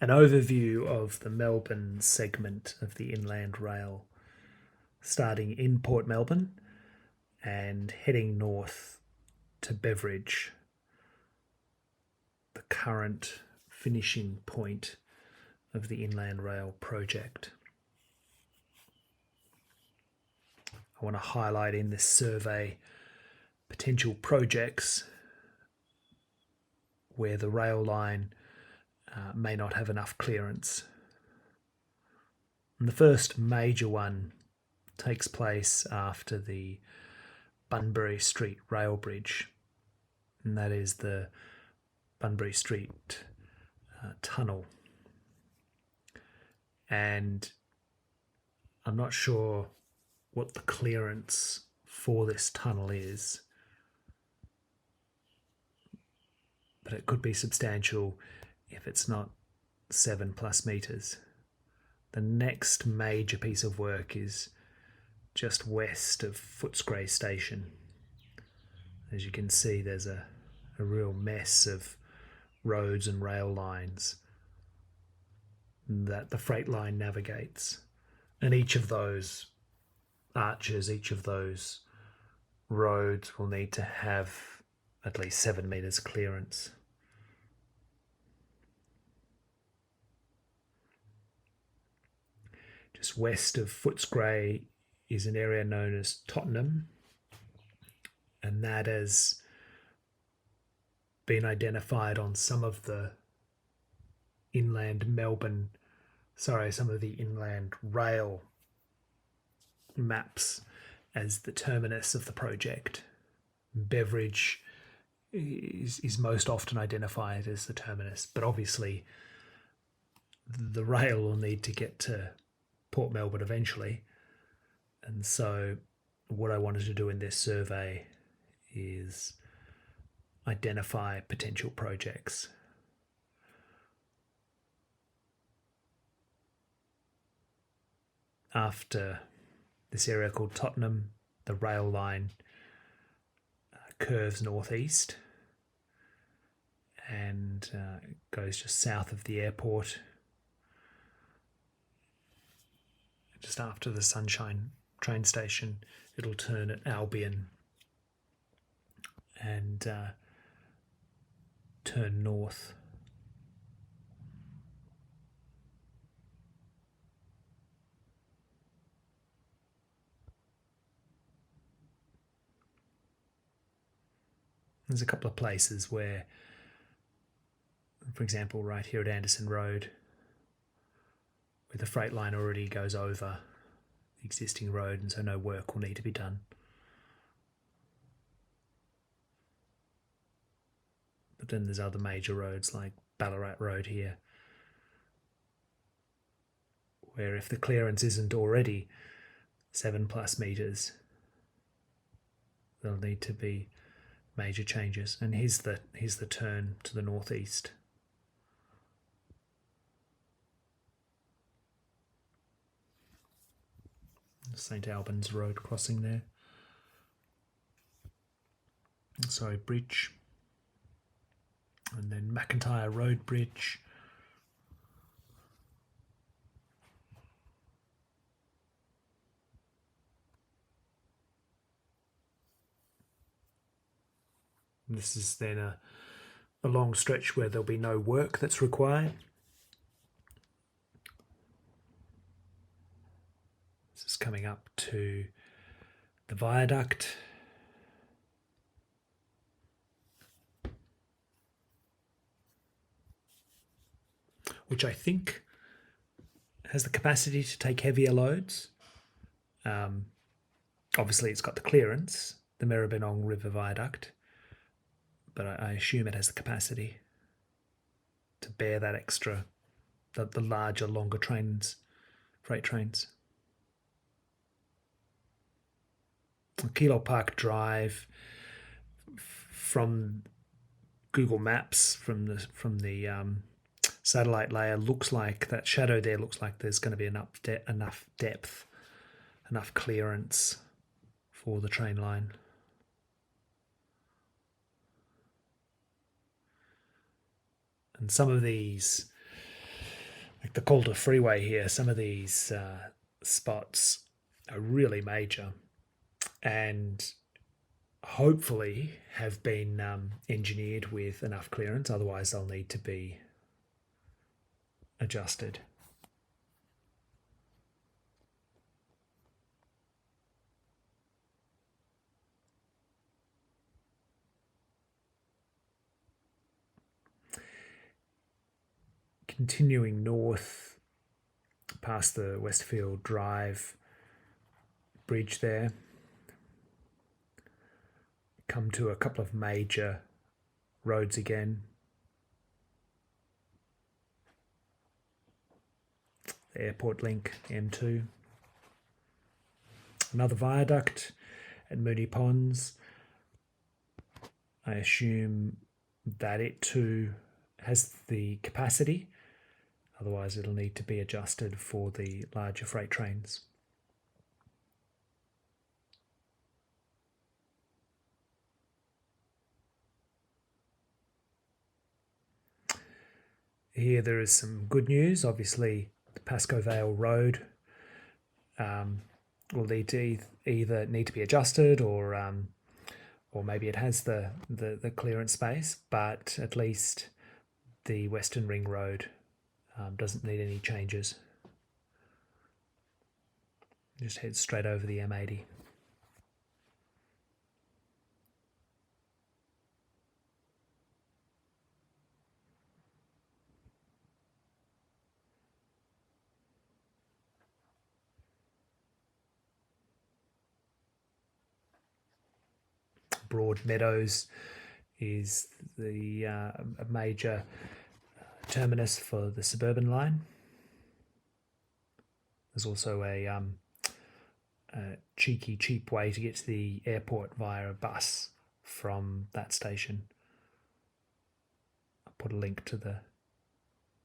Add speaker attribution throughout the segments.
Speaker 1: an overview of the Melbourne segment of the Inland Rail, starting in Port Melbourne and heading north to Beveridge, the current finishing point of the Inland Rail project. I want to highlight in this survey potential projects where the rail line may not have enough clearance. And the first major one takes place after the Bunbury Street rail bridge, and that is the Bunbury Street Tunnel. And I'm not sure what the clearance for this tunnel is, but it could be substantial if it's not 7+ metres. The next major piece of work is just west of Footscray Station. As you can see, there's a real mess of roads and rail lines that the freight line navigates. And each of those arches, each of those roads will need to have at least 7 metres clearance. Just west of Footscray is an area known as Tottenham, and that has been identified on some of the inland rail maps as the terminus of the project. Beveridge is most often identified as the terminus, but obviously the rail will need to get to Port Melbourne eventually. And so what I wanted to do in this survey is identify potential projects. After this area called Tottenham, the rail line curves northeast and goes just south of the airport. Just after the Sunshine train station, it'll turn at Albion and turn north. There's a couple of places where, for example, right here at Anderson Road, where the freight line already goes over the existing road, and so no work will need to be done. But then there's other major roads like Ballarat Rd here, where if the clearance isn't already 7+ metres, there'll need to be major changes. And here's the turn to the northeast. St Albans Road crossing there. Sorry, bridge. And then McIntyre Road bridge. And this is then a long stretch where there'll be no work that's required. This is coming up to the Viaduct. Which I think has the capacity to take heavier loads. Obviously it's got the clearance, the Maribyrnong River Viaduct, but I assume it has the capacity to bear that extra, the larger, longer trains, freight trains. Keilor Park Drive, from Google Maps, from the satellite layer, looks like that shadow there looks like there's going to be enough depth, enough clearance for the train line. And some of these Like the Calder Freeway here, some of these spots are really major and hopefully have been engineered with enough clearance, otherwise they'll need to be adjusted. Continuing north past the Westfield Drive bridge there, come to a couple of major roads again. The Airport Link M2. Another viaduct at Moonee Ponds. I assume that it too has the capacity. Otherwise, it'll need to be adjusted for the larger freight trains. Here there is some good news. Obviously, the Pascoe Vale Rd will need to either need to be adjusted or maybe it has the clearance space, but at least the Western Ring Road doesn't need any changes. Just head straight over the M80. Broadmeadows is the a major terminus for the suburban line. There's also a cheap way to get to the airport via a bus from that station. I'll put a link to the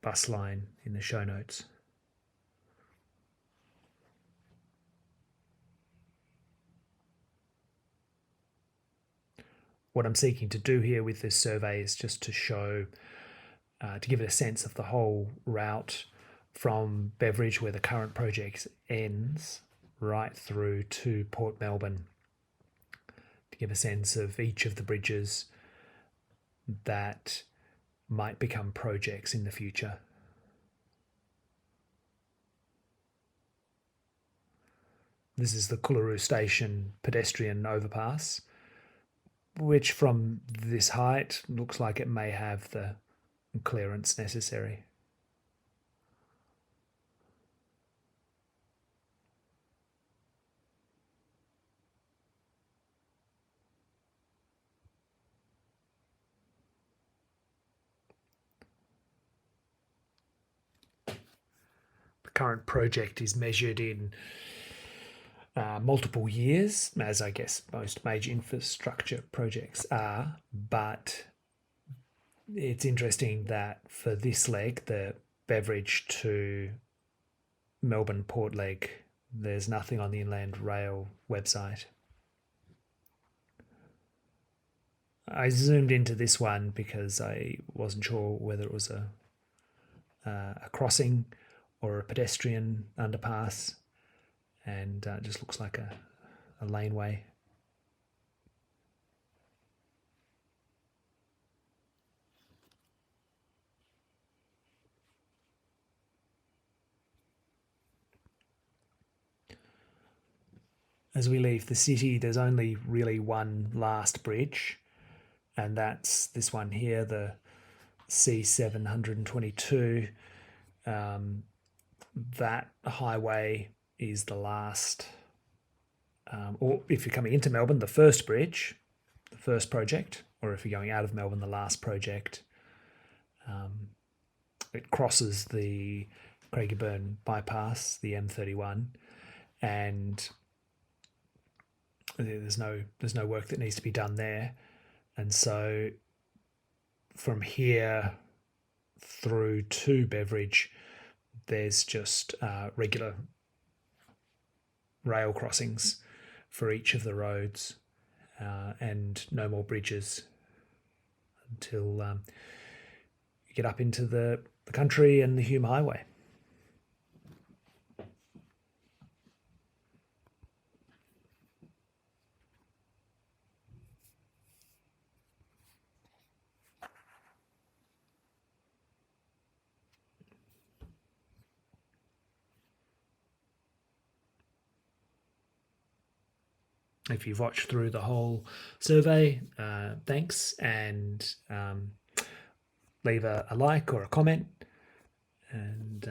Speaker 1: bus line in the show notes. What I'm seeking to do here with this survey is just to show, to give it a sense of the whole route from Beveridge, where the current project ends, right through to Port Melbourne, to give a sense of each of the bridges that might become projects in the future. This is the Keilor Station pedestrian overpass, which from this height looks like it may have the clearance necessary. The current project is measured in multiple years, as I guess most major infrastructure projects are, but it's interesting that for this leg, the Beveridge to Melbourne Port leg, there's nothing on the Inland Rail website. I zoomed into this one because I wasn't sure whether it was a crossing or a pedestrian underpass, and it just looks like a laneway. As we leave the city, there's only really one last bridge, and that's this one here, the C722. That highway is the last, or if you're coming into Melbourne, the first bridge, the first project, or if you're going out of Melbourne, the last project. It crosses the Craigieburn bypass, the M31, and there's no work that needs to be done there. And so from here through to Beveridge, there's just regular rail crossings for each of the roads, and no more bridges until you get up into the country and the Hume Highway. If you've watched through the whole survey, thanks, and leave a like or a comment, and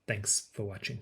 Speaker 1: thanks for watching.